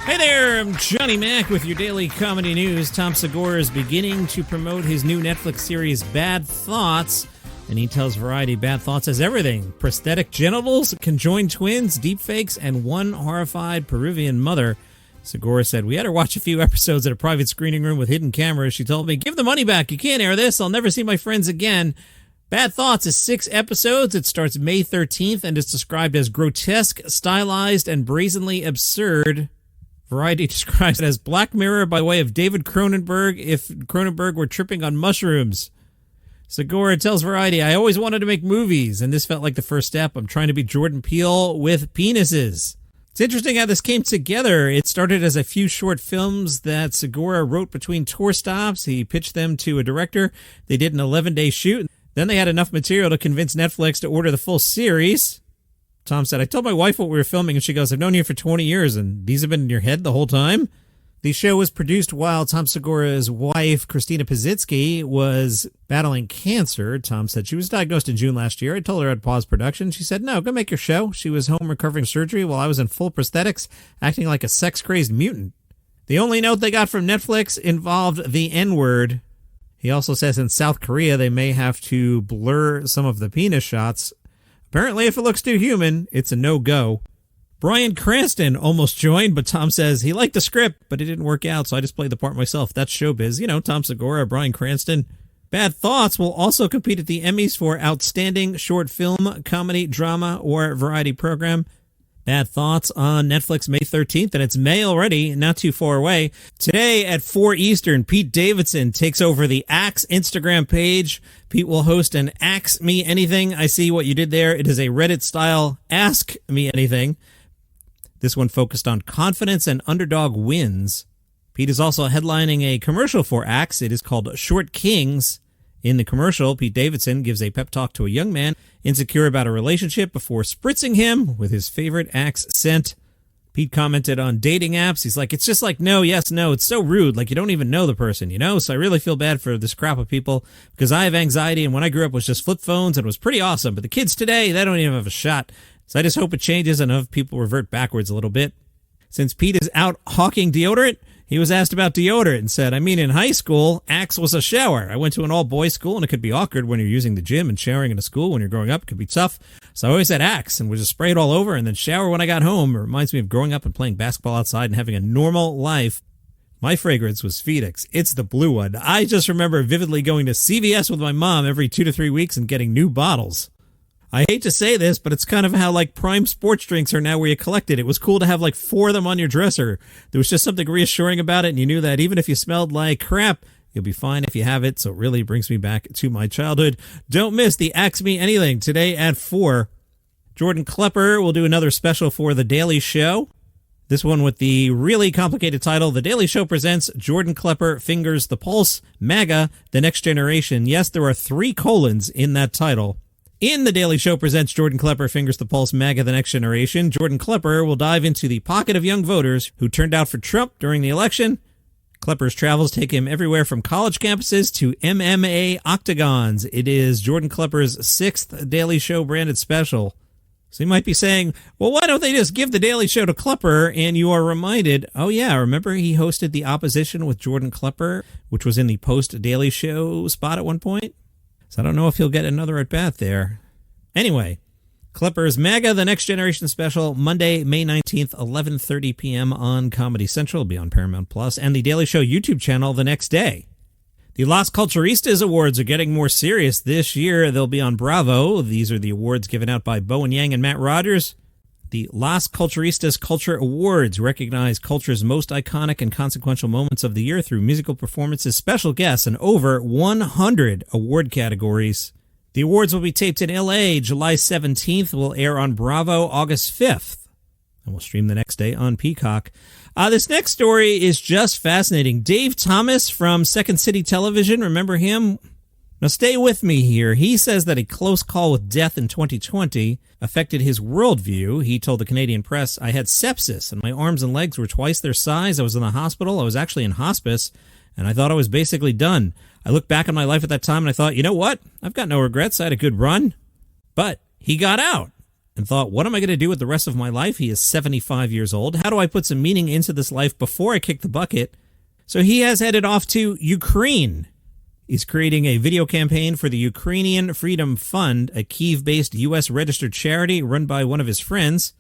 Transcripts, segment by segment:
Hey there, I'm Johnny Mac with your daily comedy news. Tom Segura is beginning to promote his new Netflix series, Bad Thoughts, and he tells Variety Bad Thoughts has everything. Prosthetic genitals, conjoined twins, deepfakes, and one horrified Peruvian mother. Segura said, we had her watch a few episodes at a private screening room with hidden cameras. She told me, give the money back. You can't air this. I'll never see my friends again. Bad Thoughts is 6 episodes. It starts May 13th and is described as grotesque, stylized, and brazenly absurd. Variety describes it as Black Mirror by way of David Cronenberg if Cronenberg were tripping on mushrooms. Segura tells Variety, I always wanted to make movies, and this felt like the first step. I'm trying to be Jordan Peele with penises. It's interesting how this came together. It started as a few short films that Segura wrote between tour stops. He pitched them to a director. They did an 11-day shoot. Then they had enough material to convince Netflix to order the full series. Tom said, I told my wife what we were filming, and she goes, I've known you for 20 years, and these have been in your head the whole time? The show was produced while Tom Segura's wife, Christina Pazitsky, was battling cancer. Tom said she was diagnosed in June last year. I told her I'd pause production. She said, no, go make your show. She was home recovering surgery while I was in full prosthetics, acting like a sex-crazed mutant. The only note they got from Netflix involved the N-word. He also says in South Korea they may have to blur some of the penis shots. Apparently, if it looks too human, it's a no-go. Bryan Cranston almost joined, but Tom says he liked the script, but it didn't work out, so I just played the part myself. That's showbiz. You know, Tom Segura, Bryan Cranston. Bad Thoughts will also compete at the Emmys for Outstanding Short Film, Comedy, Drama, or Variety Program. Bad Thoughts on Netflix May 13th, and it's May already, not too far away. Today at 4 Eastern, Pete Davidson takes over the Axe Instagram page. Pete will host an Ask Me Anything. I see what you did there. It is a Reddit-style Ask Me Anything. This one focused on confidence and underdog wins. Pete is also headlining a commercial for Axe. It is called Short Kings. In the commercial, Pete Davidson gives a pep talk to a young man insecure about a relationship before spritzing him with his favorite Axe scent. Pete commented on dating apps. He's like, it's just like no, yes, no. It's so rude. Like you don't even know the person, you know? So I really feel bad for this crap of people because I have anxiety, and when I grew up it was just flip phones and it was pretty awesome. But the kids today, they don't even have a shot. So I just hope it changes and enough people revert backwards a little bit. Since Pete is out hawking deodorant, he was asked about deodorant and said, I mean, in high school, Axe was a shower. I went to an all-boys school, and it could be awkward when you're using the gym and showering in a school when you're growing up. It could be tough. So I always had Axe and would just spray it all over and then shower when I got home. It reminds me of growing up and playing basketball outside and having a normal life. My fragrance was Phoenix. It's the blue one. I just remember vividly going to CVS with my mom every 2 to 3 weeks and getting new bottles. I hate to say this, but it's kind of how like prime sports drinks are now where you collect it. It was cool to have like 4 of them on your dresser. There was just something reassuring about it, and you knew that even if you smelled like crap, you'll be fine if you have it. So it really brings me back to my childhood. Don't miss the Ask Me Anything today at 4. Jordan Klepper will do another special for The Daily Show. This one with the really complicated title, The Daily Show presents Jordan Klepper Fingers the Pulse, MAGA, The Next Generation. Yes, there are 3 colons in that title. In The Daily Show presents Jordan Klepper Fingers the Pulse, MAGA, The Next Generation, Jordan Klepper will dive into the pocket of young voters who turned out for Trump during the election. Klepper's travels take him everywhere from college campuses to MMA octagons. It is Jordan Klepper's 6th Daily Show branded special. So you might be saying, well, why don't they just give The Daily Show to Klepper? And you are reminded, oh yeah, remember he hosted The Opposition with Jordan Klepper, which was in the post-Daily Show spot at one point? So I don't know if he'll get another at-bat there. Anyway, Klepper's MAGA, The Next Generation special, Monday, May 19th, 11:30 p.m. on Comedy Central. It'll be on Paramount Plus, and the Daily Show YouTube channel the next day. The Las Culturistas Awards are getting more serious this year. They'll be on Bravo. These are the awards given out by Bowen Yang and Matt Rogers. The Las Culturistas Culture Awards recognize culture's most iconic and consequential moments of the year through musical performances, special guests, and over 100 award categories. The awards will be taped in L.A. July 17th, will air on Bravo August 5th, and will stream the next day on Peacock. This next story is just fascinating. Dave Thomas from Second City Television, remember him? Now stay with me here. He says that a close call with death in 2020 affected his worldview. He told the Canadian press, I had sepsis and my arms and legs were twice their size. I was in the hospital. I was actually in hospice, and I thought I was basically done. I looked back on my life at that time and I thought, you know what? I've got no regrets. I had a good run. But he got out. and thought, what am I going to do with the rest of my life? He is 75 years old. How do I put some meaning into this life before I kick the bucket? So he has headed off to Ukraine. He's creating a video campaign for the Ukrainian Freedom Fund, a Kyiv-based U.S. registered charity run by one of his friends.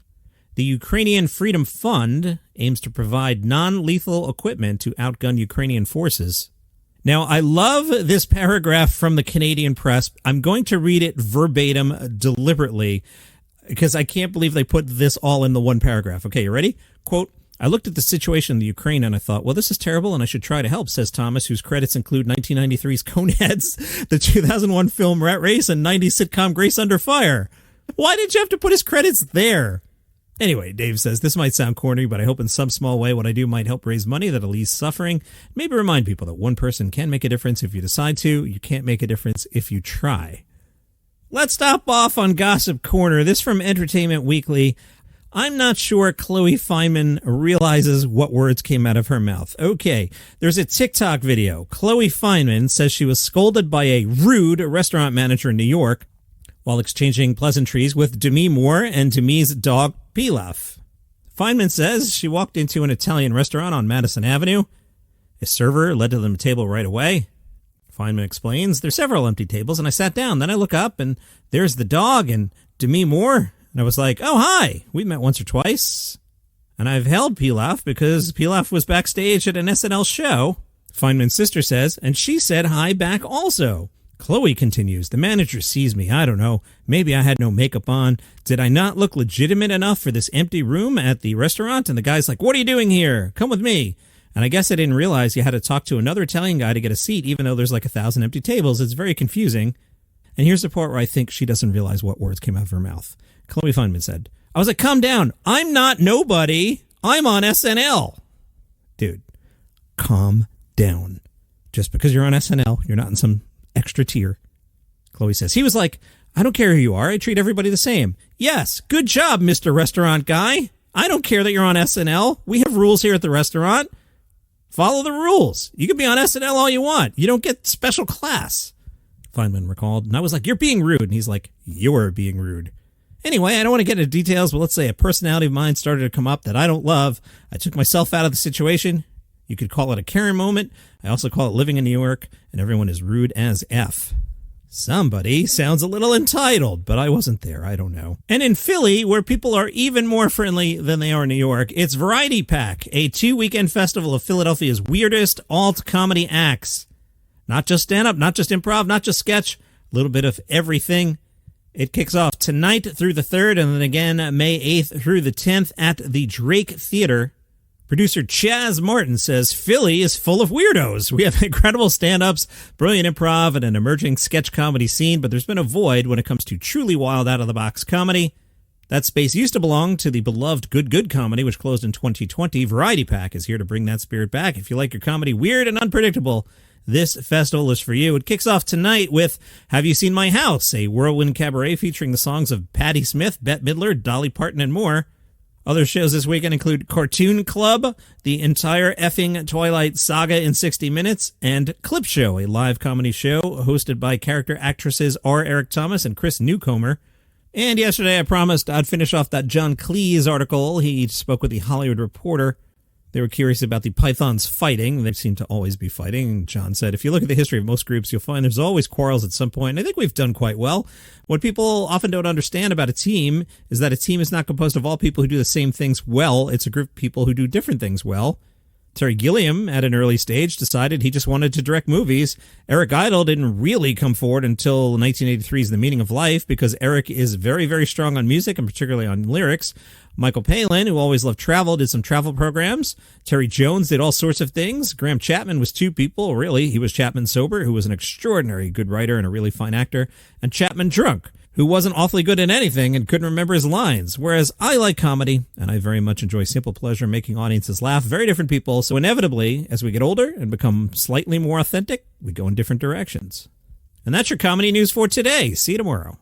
The Ukrainian Freedom Fund aims to provide non-lethal equipment to outgun Ukrainian forces. Now, I love this paragraph from the Canadian press. I'm going to read it verbatim deliberately because I can't believe they put this all in the one paragraph. Okay, you ready? Quote, I looked at the situation in the Ukraine and I thought, well, this is terrible and I should try to help, says Thomas, whose credits include 1993's Coneheads, the 2001 film Rat Race, and 90s sitcom Grace Under Fire. Why did you have to put his credits there? Anyway, Dave says, this might sound corny, but I hope in some small way what I do might help raise money that'll ease suffering. Maybe remind people that one person can make a difference if you decide to. You can't make a difference if you try. Let's stop off on Gossip Corner. This from Entertainment Weekly. I'm not sure Chloe Fineman realizes what words came out of her mouth. Okay, there's a TikTok video. Chloe Fineman says she was scolded by a rude restaurant manager in New York while exchanging pleasantries with Demi Moore and Demi's dog, Pilaf. Fineman says she walked into an Italian restaurant on Madison Avenue. A server led to the table right away. Fineman explains, there's several empty tables, and I sat down. Then I look up, and there's the dog and Demi Moore. And I was like, oh, hi, we met once or twice. And I've held Pilaf because Pilaf was backstage at an SNL show. Fineman's sister says, and she said hi back also. Chloe continues, the manager sees me. I don't know. Maybe I had no makeup on. Did I not look legitimate enough for this empty room at the restaurant? And the guy's like, what are you doing here? Come with me. And I guess I didn't realize you had to talk to another Italian guy to get a seat, even though there's like 1,000 empty tables. It's very confusing. And here's the part where I think she doesn't realize what words came out of her mouth. Chloe Fineman said, I was like, calm down. I'm not nobody. I'm on SNL. Dude, calm down. Just because you're on SNL, you're not in some extra tier. Chloe says, he was like, I don't care who you are. I treat everybody the same. Yes, good job, Mr. Restaurant Guy. I don't care that you're on SNL. We have rules here at the restaurant. Follow the rules. You can be on SNL all you want. You don't get special class. Fineman recalled. And I was like, you're being rude. And he's like, you're being rude. Anyway, I don't want to get into details, but let's say a personality of mine started to come up that I don't love. I took myself out of the situation. You could call it a Karen moment. I also call it living in New York, and everyone is rude as F. Somebody sounds a little entitled, but I wasn't there. I don't know. And in Philly, where people are even more friendly than they are in New York, it's Variety Pack, a 2-weekend festival of Philadelphia's weirdest alt comedy acts. Not just stand-up, not just improv, not just sketch, a little bit of everything. It kicks off tonight through the 3rd, and then again May 8th through the 10th at the Drake Theater. Producer Chaz Martin says, Philly is full of weirdos. We have incredible stand-ups, brilliant improv, and an emerging sketch comedy scene, but there's been a void when it comes to truly wild out-of-the-box comedy. That space used to belong to the beloved Good Comedy, which closed in 2020. Variety Pack is here to bring that spirit back. If you like your comedy weird and unpredictable, this festival is for you. It kicks off tonight with Have You Seen My House, a whirlwind cabaret featuring the songs of Patti Smith, Bette Midler, Dolly Parton, and more. Other shows this weekend include Cartoon Club, the entire effing Twilight saga in 60 minutes, and Clip Show, a live comedy show hosted by character actresses R. Eric Thomas and Chris Newcomer. And yesterday I promised I'd finish off that John Cleese article. He spoke with the Hollywood Reporter. They were curious about the pythons fighting. They seem to always be fighting. And John said, if you look at the history of most groups, you'll find there's always quarrels at some point. And I think we've done quite well. What people often don't understand about a team is that a team is not composed of all people who do the same things well. It's a group of people who do different things well. Terry Gilliam, at an early stage, decided he just wanted to direct movies. Eric Idle didn't really come forward until 1983's The Meaning of Life, because Eric is very, very strong on music, and particularly on lyrics. Michael Palin, who always loved travel, did some travel programs. Terry Jones did all sorts of things. Graham Chapman was two people, really. He was Chapman Sober, who was an extraordinary good writer and a really fine actor, and Chapman Drunk, who wasn't awfully good at anything and couldn't remember his lines. Whereas I like comedy, and I very much enjoy simple pleasure making audiences laugh. Very different people. So inevitably, as we get older and become slightly more authentic, we go in different directions. And that's your comedy news for today. See you tomorrow.